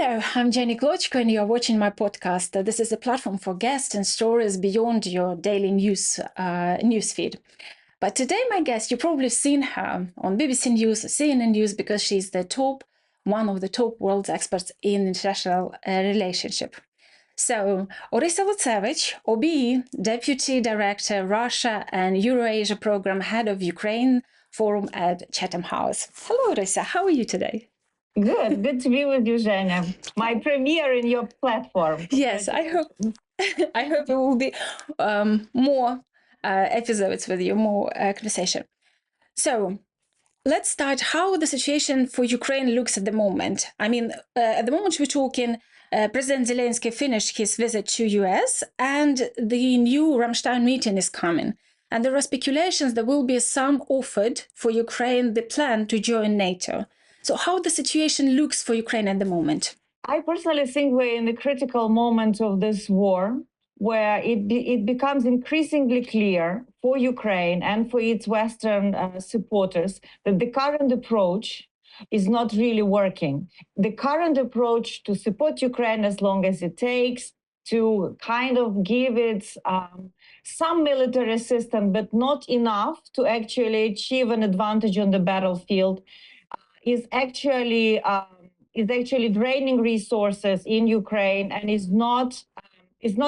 Hello, I'm Jenny Klochko and you're watching my podcast. This is a platform for guests and stories beyond your daily news feed. But today my guest, you've probably seen her on BBC News, CNN News, because she's one of the top world experts in international relationship. So, Orysia Lutsevych, OBE, Deputy Director, Russia and Eurasia Program Head of Ukraine Forum at Chatham House. Hello, Orysia. How are you today? Good to be with you, Zhenya. My premiere in your platform. Yes, I hope it will be more episodes with you, more conversation. So let's start how the situation for Ukraine looks at the moment. I mean, at the moment we're talking, President Zelensky finished his visit to US and the new Ramstein meeting is coming. And there are speculations there will be some offered for Ukraine the plan to join NATO. So how the situation looks for Ukraine at the moment? I personally think we're in the critical moment of this war, where it becomes increasingly clear for Ukraine and for its Western supporters that the current approach is not really working. The current approach to support Ukraine as long as it takes, to kind of give it some military assistance, but not enough to actually achieve an advantage on the battlefield, is actually draining resources in Ukraine and is not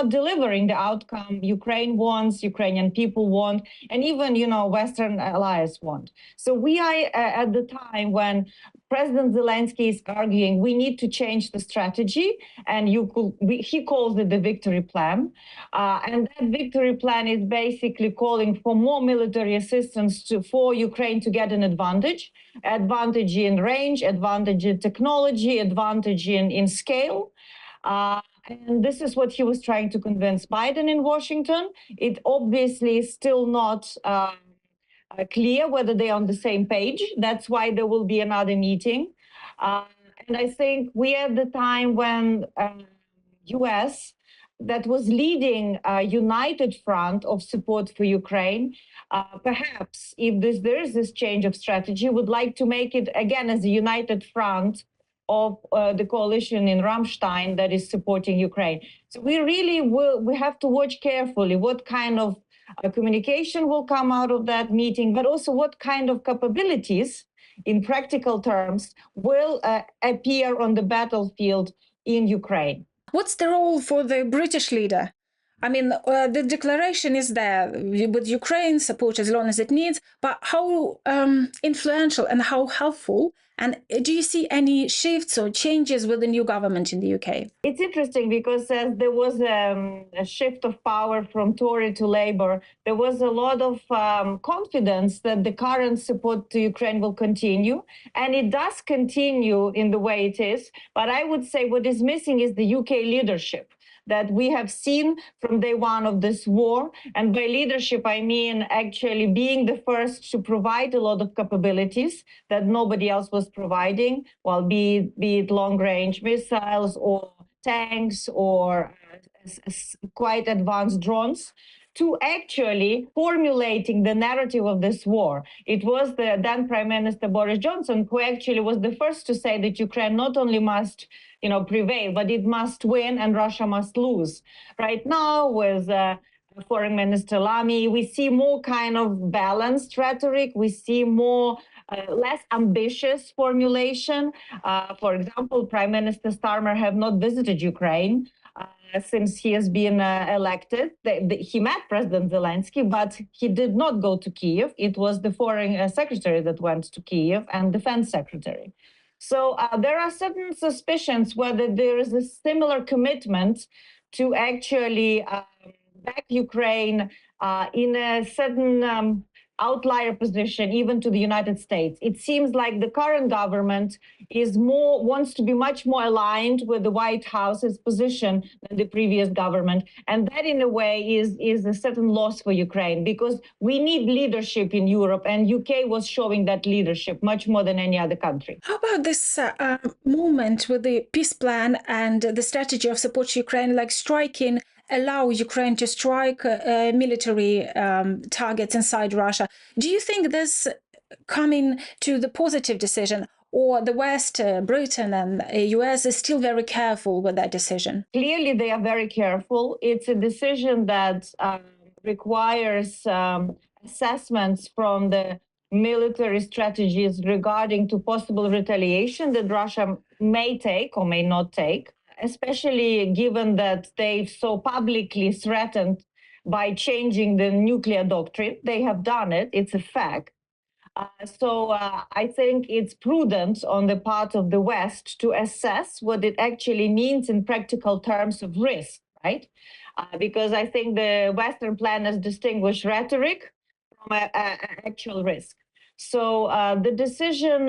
delivering the outcome Ukraine wants, Ukrainian people want, and even Western allies want. So we are at the time when President Zelensky is arguing we need to change the strategy, and he calls it the victory plan, and that victory plan is basically calling for more military assistance for Ukraine to get an advantage in range, advantage in technology, advantage in scale. And this is what he was trying to convince Biden in Washington. It obviously is still not clear whether they're on the same page. That's why there will be another meeting. And I think we are at the time when US, that was leading a united front of support for Ukraine, perhaps if there is this change of strategy, would like to make it again as a united front of the coalition in Ramstein that is supporting Ukraine. So we have to watch carefully what kind of communication will come out of that meeting, but also what kind of capabilities in practical terms will appear on the battlefield in Ukraine. What's the role for the British leader? I mean, the declaration is there with Ukraine support as long as it needs, but how influential and how helpful? And do you see any shifts or changes with the new government in the UK? It's interesting because as there was a shift of power from Tory to Labour, there was a lot of confidence that the current support to Ukraine will continue. And it does continue in the way it is. But I would say what is missing is the UK leadership that we have seen from day one of this war. And by leadership, I mean actually being the first to provide a lot of capabilities that nobody else was providing, well, be it long-range missiles or tanks or quite advanced drones, to actually formulating the narrative of this war. It was the then Prime Minister Boris Johnson who actually was the first to say that Ukraine not only must prevail, but it must win and Russia must lose. Right now, with Foreign Minister Lamy, we see more kind of balanced rhetoric. We see more less ambitious formulation. For example, Prime Minister Starmer have not visited Ukraine since he has been elected. He met President Zelensky, but he did not go to Kyiv. It was the foreign secretary that went to Kyiv and defense secretary. So there are certain suspicions whether there is a similar commitment to actually back Ukraine in a certain outlier position, even to the United States. It seems like the current government wants to be much more aligned with the White House's position than the previous government. And that, in a way, is a certain loss for Ukraine, because we need leadership in Europe, and UK was showing that leadership much more than any other country. How about this movement with the peace plan and the strategy of support to Ukraine, like allow Ukraine to strike military targets inside Russia? Do you think this coming to the positive decision, or the West, Britain and US is still very careful with that decision? Clearly, they are very careful. It's a decision that requires assessments from the military strategies regarding to possible retaliation that Russia may take or may not take, especially given that they've so publicly threatened by changing the nuclear doctrine. They have done it. It's a fact. So I think it's prudent on the part of the West to assess what it actually means in practical terms of risk, right? Because I think the Western planners distinguish rhetoric from actual risk. So the decision,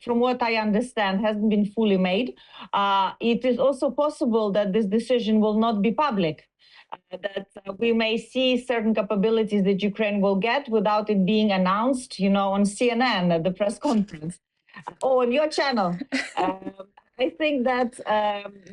from what I understand, hasn't been fully made. It is also possible that this decision will not be public. That we may see certain capabilities that Ukraine will get without it being announced, you know, on CNN at the press conference or on your channel. I think that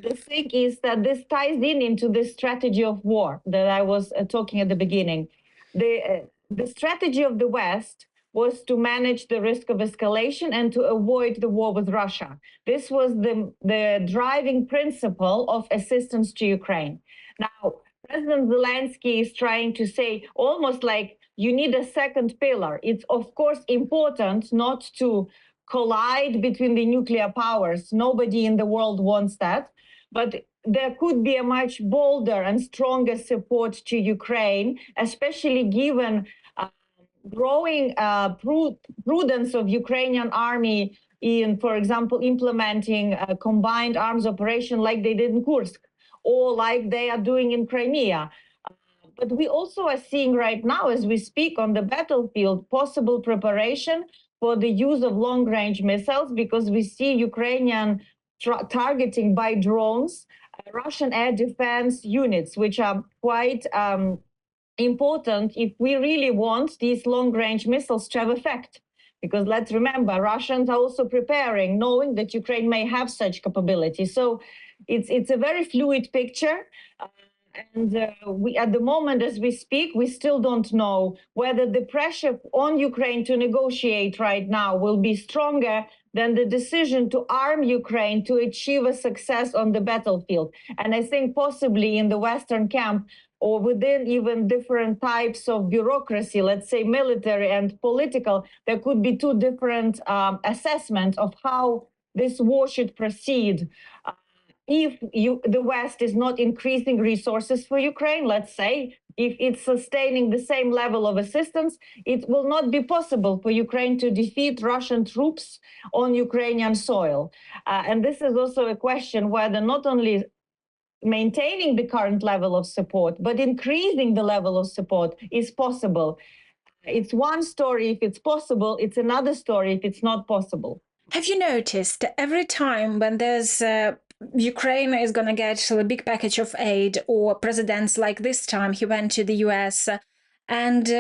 the thing is that this ties into the strategy of war that I was talking at the beginning. The strategy of the West was to manage the risk of escalation and to avoid the war with Russia. This was the driving principle of assistance to Ukraine. Now, President Zelensky is trying to say almost like you need a second pillar. It's, of course, important not to collide between the nuclear powers. Nobody in the world wants that. But there could be a much bolder and stronger support to Ukraine, especially given growing prudence of Ukrainian army in, for example, implementing a combined arms operation like they did in Kursk, or like they are doing in Crimea. But we also are seeing right now, as we speak on the battlefield, possible preparation for the use of long-range missiles, because we see Ukrainian targeting by drones Russian air defense units, which are quite important if we really want these long-range missiles to have effect. Because let's remember, Russians are also preparing, knowing that Ukraine may have such capability. So it's a very fluid picture. And we, at the moment, as we speak, we still don't know whether the pressure on Ukraine to negotiate right now will be stronger than the decision to arm Ukraine to achieve a success on the battlefield. And I think possibly in the Western camp, or within even different types of bureaucracy, let's say military and political, there could be two different assessments of how this war should proceed. If the West is not increasing resources for Ukraine, let's say, if it's sustaining the same level of assistance, it will not be possible for Ukraine to defeat Russian troops on Ukrainian soil. And this is also a question whether not only maintaining the current level of support, but increasing the level of support is possible. It's one story if it's possible, it's another story if it's not possible. Have you noticed every time when there's Ukraine is going to get a big package of aid, or presidents like this time he went to the US, and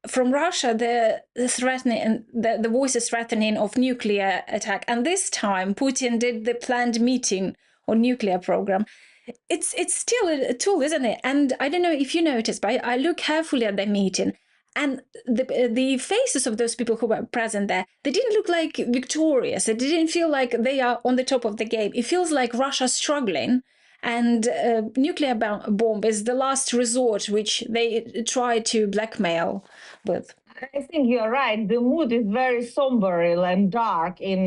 from Russia the threatening, the voices threatening of nuclear attack, and this time Putin did the planned meeting on nuclear program. It's still a tool, isn't it? And I don't know if you noticed, but I look carefully at the meeting, and the faces of those people who were present there, they didn't look like victorious. It didn't feel like they are on the top of the game. It feels like Russia's struggling, and nuclear bomb is the last resort, which they try to blackmail with. I think you're right. The mood is very somber and dark in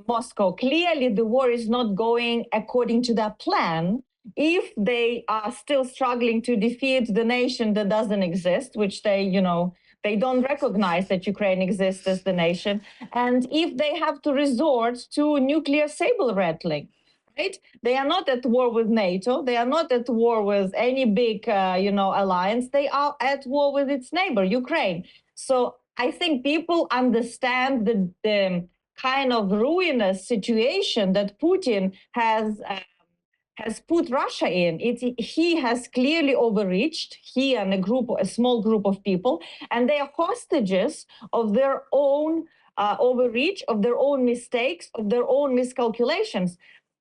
Moscow. Clearly, the war is not going according to their plan. If they are still struggling to defeat the nation that doesn't exist, which they, they don't recognize that Ukraine exists as the nation, and if they have to resort to nuclear saber rattling, right? They are not at war with NATO. They are not at war with any big, alliance. They are at war with its neighbor, Ukraine. So I think people understand the kind of ruinous situation that Putin has put Russia in. He has clearly overreached, he and a small group of people, and they are hostages of their own overreach, of their own mistakes, of their own miscalculations.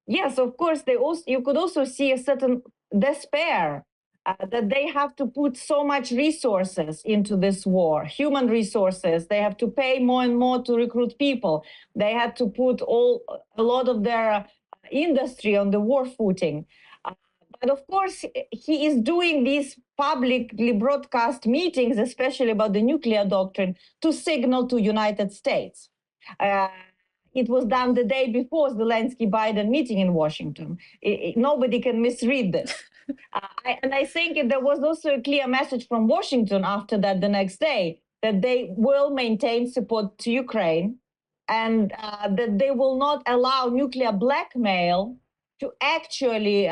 Yes, of course, you could also see a certain despair that they have to put so much resources into this war, human resources. They have to pay more and more to recruit people. They had to put a lot of their industry on the war footing. But of course, he is doing these publicly broadcast meetings, especially about the nuclear doctrine, to signal to United States. It was done the day before Zelensky-Biden meeting in Washington. Nobody can misread this. And I think there was also a clear message from Washington after that the next day that they will maintain support to Ukraine and that they will not allow nuclear blackmail to actually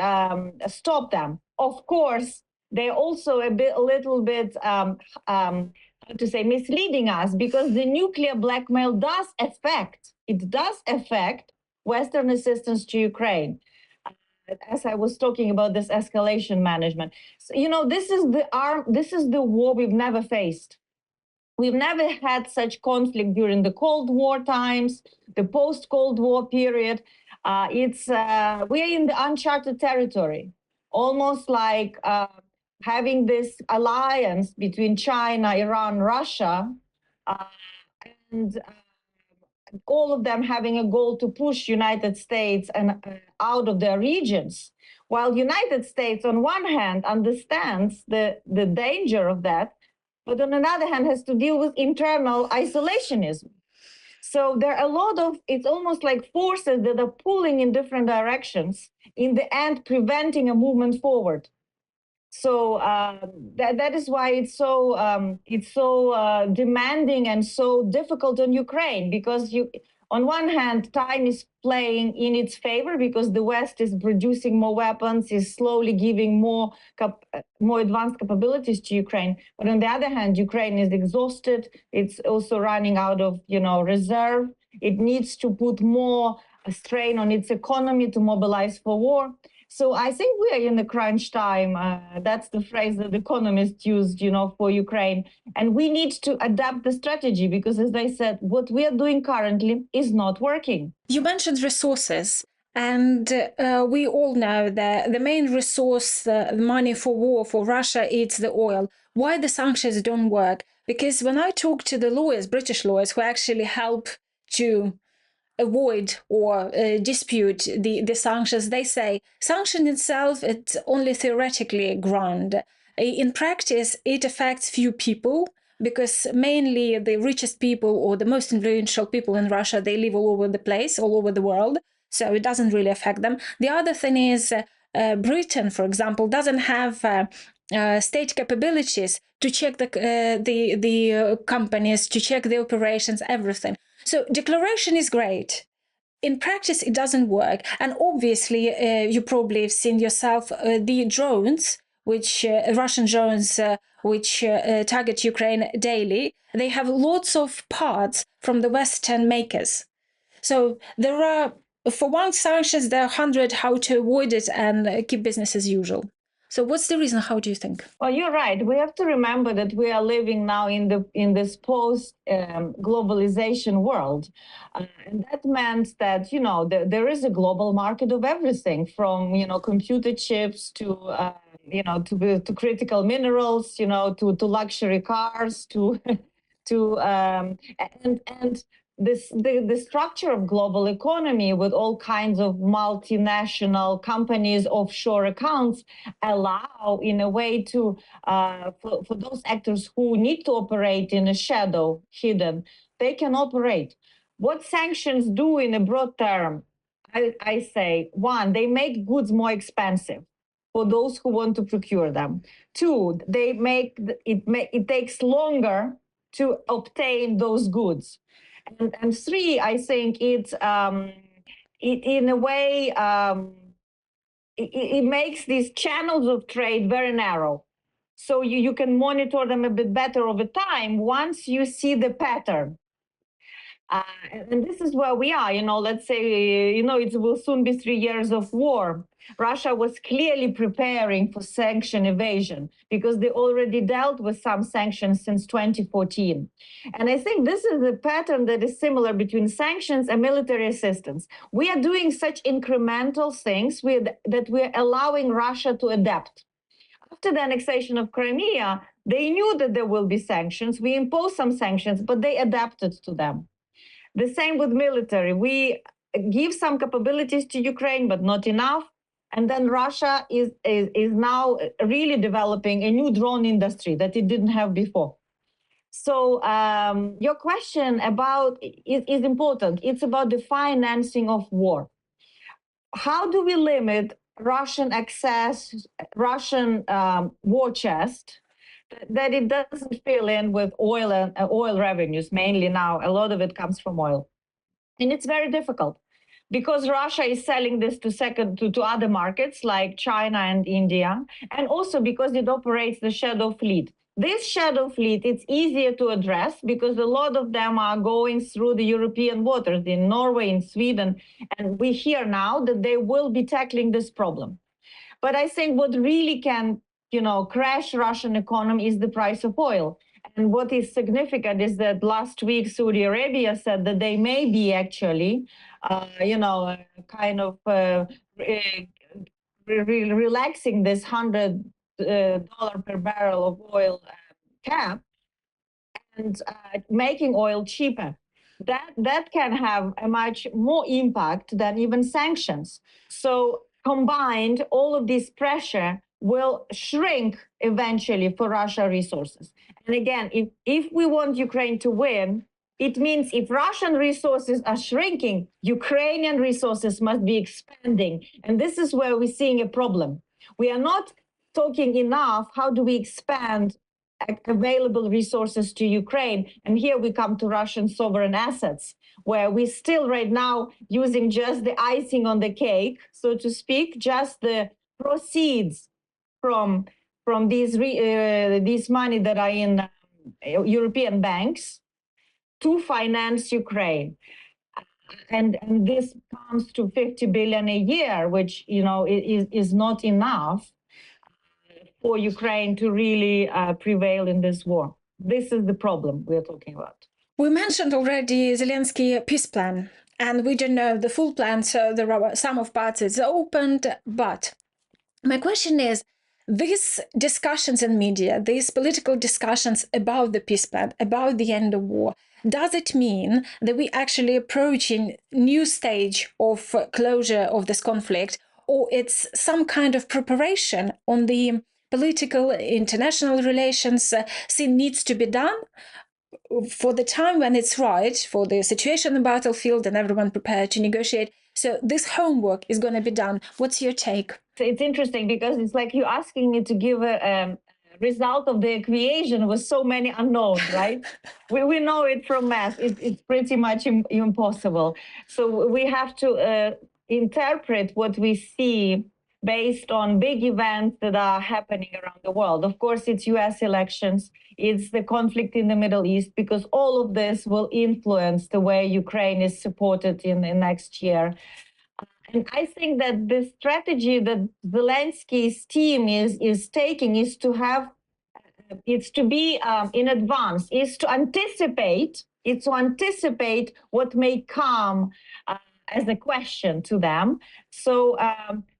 stop them. Of course, they're also a little bit, how to say, misleading us because the nuclear blackmail does affect Western assistance to Ukraine. As I was talking about this escalation management, so, this is the war we've never faced. We've never had such conflict during the Cold War times, the post-Cold War period. We are in the uncharted territory, almost like having this alliance between China, Iran, Russia, and all of them having a goal to push United States and out of their regions. While United States, on one hand, understands the danger of that, but on another hand, has to deal with internal isolationism. So there are a lot of, it's almost like forces that are pulling in different directions, in the end, preventing a movement forward. So that is why it's so demanding and so difficult on Ukraine, because on one hand, time is playing in its favor because the West is producing more weapons, is slowly giving more advanced capabilities to Ukraine. But on the other hand, Ukraine is exhausted. It's also running out of reserve. It needs to put more strain on its economy to mobilize for war. So I think we are in the crunch time. That's the phrase that economists used, for Ukraine. And we need to adapt the strategy because, as I said, what we are doing currently is not working. You mentioned resources. And we all know that the main resource, the money for war for Russia, it's the oil. Why the sanctions don't work? Because when I talk to the lawyers, British lawyers, who actually help to avoid or dispute the sanctions, they say sanction itself, it's only theoretically ground. In practice, it affects few people because mainly the richest people or the most influential people in Russia, they live all over the place, all over the world. So it doesn't really affect them. The other thing is Britain, for example, doesn't have state capabilities to check the companies, to check the operations, everything. So declaration is great. In practice, it doesn't work. And obviously, you probably have seen yourself the drones, which Russian drones, which target Ukraine daily. They have lots of parts from the Western makers. So there are, for one sanctions, there are 100 how to avoid it and keep business as usual. So what's the reason? How do you think? Well, you're right. We have to remember that we are living now in this post globalization world, and that meant that there is a global market of everything, from computer chips to to critical minerals, to luxury cars, to and the structure of global economy with all kinds of multinational companies, offshore accounts, allow in a way to for those actors who need to operate in a shadow, hidden, they can operate. What sanctions do in a broad term, I say, one, they make goods more expensive for those who want to procure them. Two, they make it takes longer to obtain those goods. And three, I think it's in a way it makes these channels of trade very narrow. So you can monitor them a bit better over time once you see the pattern. And this is where we are, let's say, it will soon be 3 years of war. Russia was clearly preparing for sanction evasion because they already dealt with some sanctions since 2014. And I think this is a pattern that is similar between sanctions and military assistance. We are doing such incremental things that we're allowing Russia to adapt. after the annexation of Crimea, they knew that there will be sanctions. We imposed some sanctions, but they adapted to them. The same with military. We give some capabilities to Ukraine, but not enough. And then Russia is now really developing a new drone industry that it didn't have before. So your question about is important. It's about the financing of war. How do we limit Russian access, Russian war chest, that it doesn't fill in with oil and oil revenues? Mainly now, a lot of it comes from oil, and it's very difficult because Russia is selling this to other markets like China and India, and also because it operates the shadow fleet. This shadow fleet, it's easier to address because a lot of them are going through the European waters in Norway, in Sweden, and we hear now that they will be tackling this problem. But I think what really can, crash Russian economy is the price of oil. And what is significant is that last week Saudi Arabia said that they may be actually, relaxing this $100 per barrel of oil cap and making oil cheaper. That can have a much more impact than even sanctions. So combined, all of this pressure will shrink eventually for Russia resources. And again, if we want Ukraine to win, it means if Russian resources are shrinking, Ukrainian resources must be expanding. And this is where we're seeing a problem. We are not talking enough, how do we expand available resources to Ukraine? And here we come to Russian sovereign assets, where we still right now using just the icing on the cake, so to speak, just the proceeds from these money that are in European banks to finance Ukraine. And this comes to 50 billion a year, which is not enough for Ukraine to really prevail in this war. This is the problem we're talking about. We mentioned already Zelensky peace plan, and we don't know the full plan, so there are some of parts it's opened. But my question is, these discussions in media, these political discussions about the peace plan, about the end of war, does it mean that we're actually approaching new stage of closure of this conflict, or it's some kind of preparation on the political international relations scene needs to be done for the time when it's right, for the situation in the battlefield and everyone prepared to negotiate? So this homework is going to be done. What's your take? It's interesting because it's like you asking me to give a result of the equation with so many unknowns, right? we know it from math. It's pretty much impossible. So we have to interpret what we see based on big events that are happening around the world. Of course, it's US elections, it's the conflict in the Middle East, because all of this will influence the way Ukraine is supported in the next year. And I think that the strategy that Zelensky's team is taking is to have, it's to be in advance, is to anticipate, what may come as a question to them. So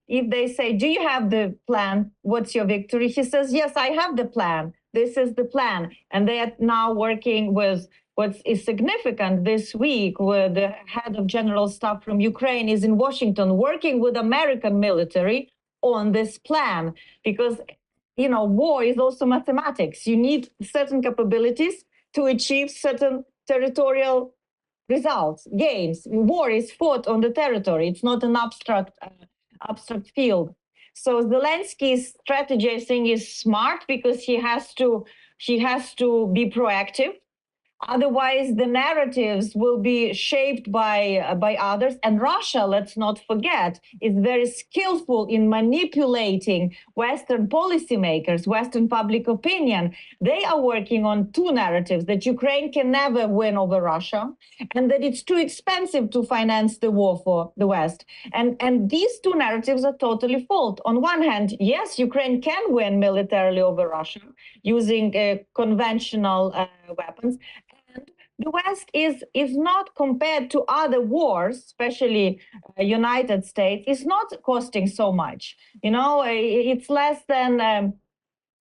if they say, do you have the plan? What's your victory? He says, yes, I have the plan. This is the plan. And they are now working with what is significant this week, where the head of general staff from Ukraine is in Washington working with American military on this plan. Because, war is also mathematics. You need certain capabilities to achieve certain territorial results, gains. War is fought on the territory. It's not an abstract field. So Zelensky's strategy, I think, is smart because he has to be proactive. Otherwise, the narratives will be shaped by others. And Russia, let's not forget, is very skillful in manipulating Western policymakers, Western public opinion. They are working on two narratives: that Ukraine can never win over Russia, and that it's too expensive to finance the war for the West. And these two narratives are totally false. On one hand, yes, Ukraine can win militarily over Russia using conventional weapons. The West is not, compared to other wars, especially United States, is not costing so much. It's less than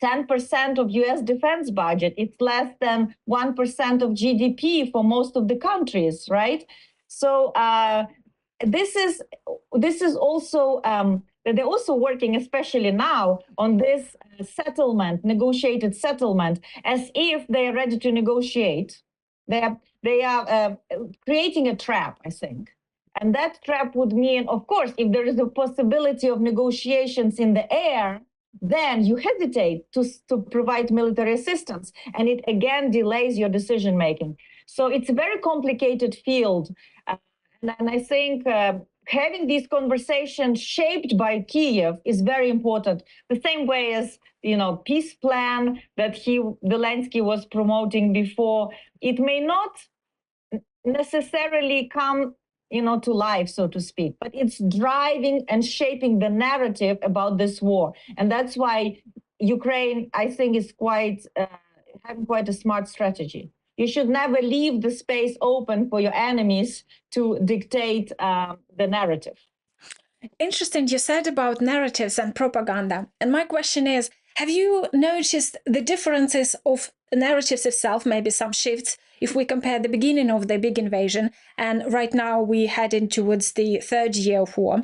10% of US defense budget. It's less than 1% of GDP for most of the countries, right? So this is also they're also working, especially now, on this negotiated settlement, as if they are ready to negotiate. They are creating a trap, I think. And that trap would mean, of course, if there is a possibility of negotiations in the air, then you hesitate to provide military assistance. And it again delays your decision making. So it's a very complicated field. And I think having these conversations shaped by Kiev is very important. The same way as, peace plan that Zelensky was promoting before, it may not necessarily come to life, so to speak, but it's driving and shaping the narrative about this war. And that's why Ukraine, I think, is having quite a smart strategy. You should never leave the space open for your enemies to dictate the narrative. Interesting, you said about narratives and propaganda. And my question is, have you noticed the differences of narratives itself, maybe some shifts, if we compare the beginning of the big invasion and right now we heading towards the third year of war?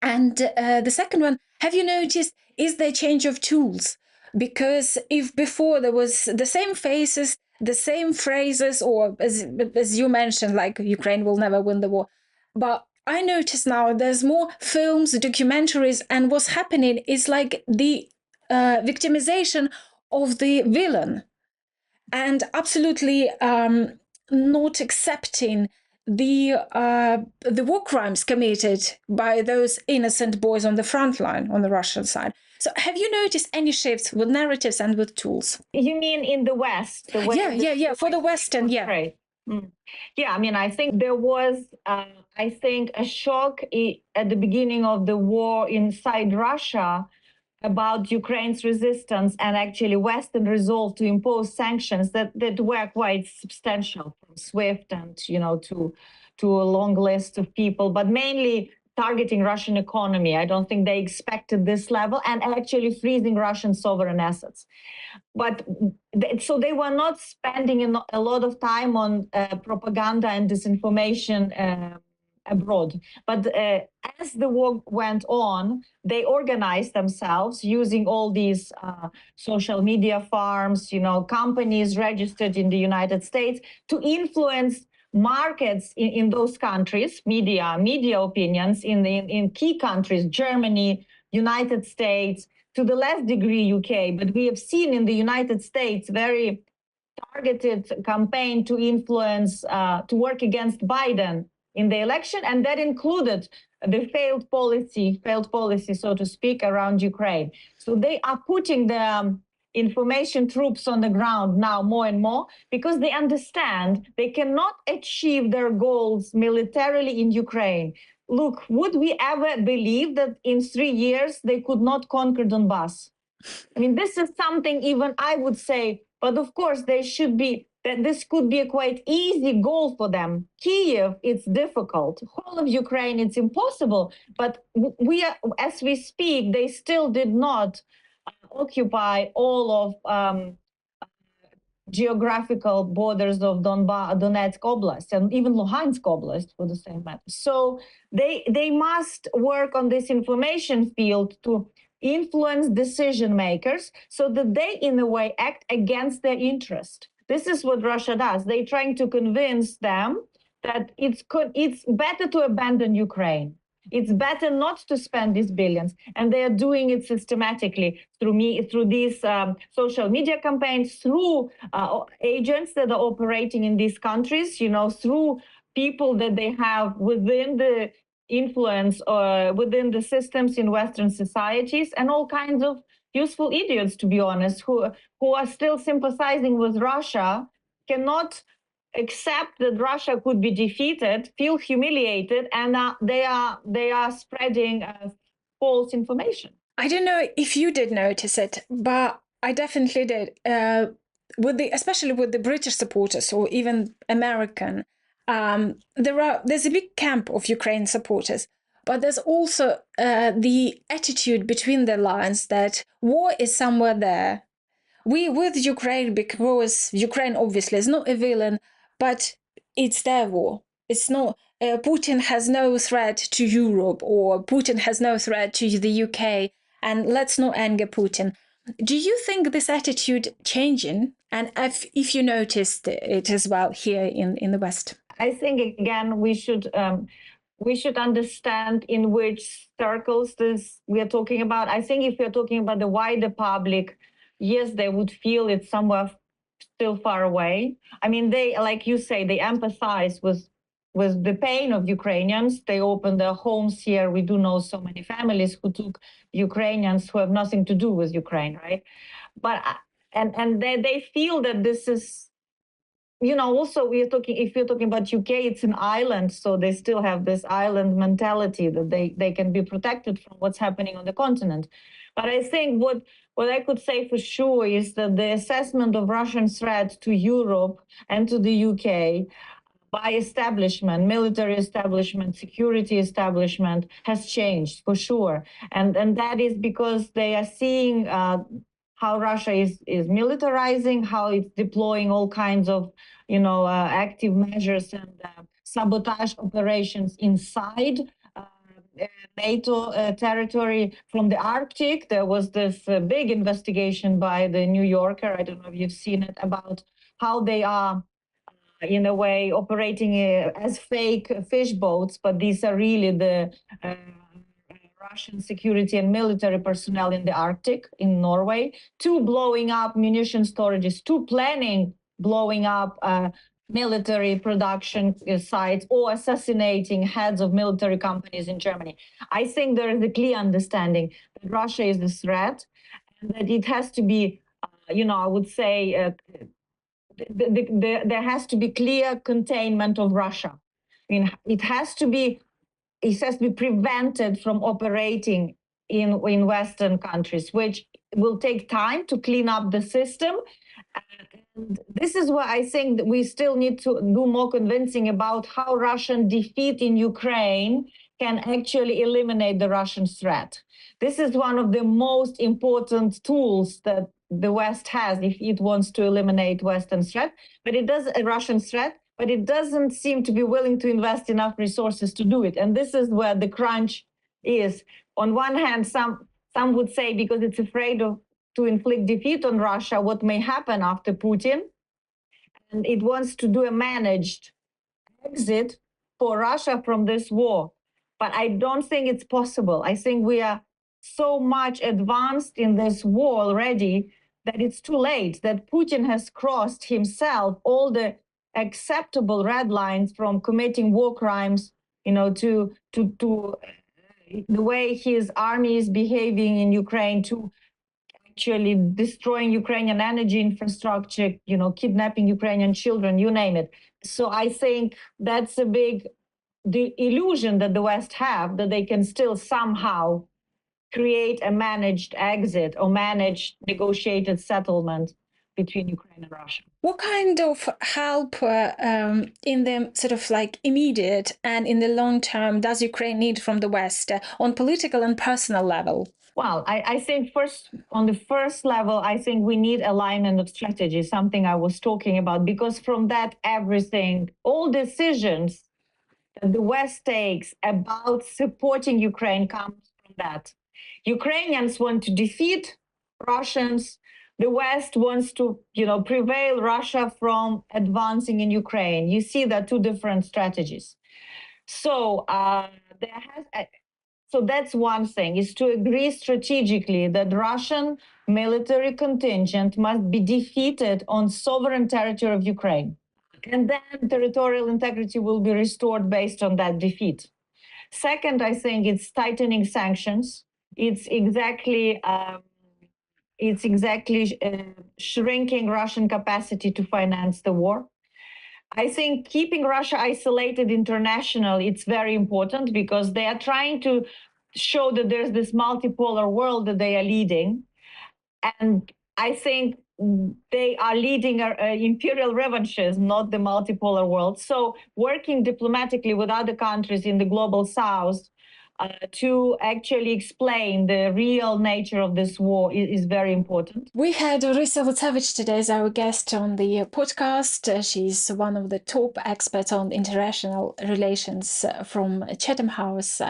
And the second one, have you noticed, is there change of tools? Because if before there was the same faces, the same phrases, or as you mentioned, like Ukraine will never win the war, but I notice now there's more films, documentaries, and what's happening is like the victimization of the villain, and absolutely not accepting the war crimes committed by those innocent boys on the front line on the Russian side. So have you noticed any shifts with narratives and with tools? You mean in the West? Yeah, for the Western, yeah. Right. Yeah, I think there was, a shock at the beginning of the war inside Russia about Ukraine's resistance and actually Western resolve to impose sanctions that were quite substantial, from SWIFT and to a long list of people, but mainly targeting Russian economy. I don't think they expected this level, and actually freezing Russian sovereign assets. But so they were not spending a lot of time on propaganda and disinformation abroad. But as the war went on, they organized themselves using all these social media farms, companies registered in the United States, to influence markets in those countries, media opinions in key countries, Germany, United States, to the less degree UK. But we have seen in the United States very targeted campaign to influence, to work against Biden in the election, and that included the failed policy, so to speak, around Ukraine. So they are putting the information troops on the ground now more and more, because they understand they cannot achieve their goals militarily in Ukraine. Look, would we ever believe that in 3 years they could not conquer Donbass? This is something even I would say, but of course they should be, that this could be a quite easy goal for them. Kiev, it's difficult. Whole of Ukraine, it's impossible. But we are, as we speak, they still did not occupy all of geographical borders of Donetsk Oblast, and even Luhansk Oblast for the same matter. So they must work on this information field to influence decision makers so that they, in a way, act against their interest. This is what Russia does. They're trying to convince them that it's better to abandon Ukraine. It's better not to spend these billions, and they are doing it systematically through these social media campaigns, through agents that are operating in these countries, through people that they have within the influence or within the systems in Western societies, and all kinds of useful idiots, to be honest, who are still sympathizing with Russia, cannot accept that Russia could be defeated, feel humiliated, and they are spreading false information. I don't know if you did notice it, but I definitely did. Especially with the British supporters or even American, there's a big camp of Ukraine supporters, But there's also the attitude between the lines that war is somewhere there. We with Ukraine because Ukraine obviously is not a villain, but it's their war. It's not. Putin has no threat to Europe, or Putin has no threat to the UK, and let's not anger Putin. Do you think this attitude changing, and if you noticed it as well here in the West? I think again we should understand in which circles this we are talking about. I think if we're talking about the wider public, yes, they would feel it's somewhere still far away. I mean, they, like you say, they empathize with the pain of Ukrainians. They open their homes here. We do know so many families who took Ukrainians who have nothing to do with Ukraine, right? But and they feel that this is, you know, also if you're talking about UK, it's an island, so they still have this island mentality that they can be protected from what's happening on the continent. But I think what I could say for sure is that the assessment of Russian threat to Europe and to the UK by establishment, military establishment, security establishment has changed for sure. And that is because they are seeing how Russia is militarizing, how it's deploying all kinds of, you know, active measures and sabotage operations inside NATO territory from the Arctic. There was this big investigation by the New Yorker, I don't know if you've seen it, about how they are in a way operating as fake fish boats, but these are really the Russian security and military personnel in the Arctic, in Norway, to blowing up munition storages, to planning blowing up military production sites or assassinating heads of military companies in Germany. I think there is a clear understanding that Russia is a threat and that it has to be, you know, I would say, there has to be clear containment of Russia. I mean, it has to be prevented from operating in Western countries, which will take time to clean up the system. And this is why I think that we still need to do more convincing about how Russian defeat in Ukraine can actually eliminate the Russian threat. This is one of the most important tools that the West has if it wants to eliminate Western threat, but it does a Russian threat, but it doesn't seem to be willing to invest enough resources to do it. And this is where the crunch is. On one hand, some would say because it's afraid to inflict defeat on Russia, what may happen after Putin, and it wants to do a managed exit for Russia from this war. But I don't think it's possible. I think we are so much advanced in this war already that it's too late, that Putin has crossed himself all the acceptable red lines from committing war crimes, you know, to the way his army is behaving in Ukraine, to actually destroying Ukrainian energy infrastructure, you know, kidnapping Ukrainian children, you name it. So I think that's the illusion that the West have, that they can still somehow create a managed exit or managed negotiated settlement between Ukraine and Russia. What kind of help in the sort of like immediate and in the long term does Ukraine need from the West on political and personal level? Well, I think first, on the first level, I think we need alignment of strategy, something I was talking about, because from that, everything, all decisions that the West takes about supporting Ukraine comes from that. Ukrainians want to defeat Russians. The West wants to, you know, prevail Russia from advancing in Ukraine. You see that two different strategies. So so that's one thing, is to agree strategically that Russian military contingent must be defeated on sovereign territory of Ukraine. And then territorial integrity will be restored based on that defeat. Second, I think it's tightening sanctions. It's exactly shrinking Russian capacity to finance the war. I think keeping Russia isolated internationally, it's very important because they are trying to show that there's this multipolar world that they are leading. And I think they are leading imperial revanches, not the multipolar world. So working diplomatically with other countries in the global south to actually explain the real nature of this war is very important. We had Orysia Lutsevych today as our guest on the podcast. She's one of the top experts on international relations from Chatham House.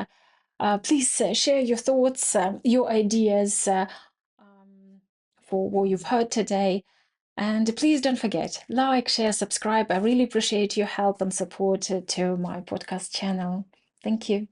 Please share your thoughts, your ideas for what you've heard today. And please don't forget, like, share, subscribe. I really appreciate your help and support to my podcast channel. Thank you.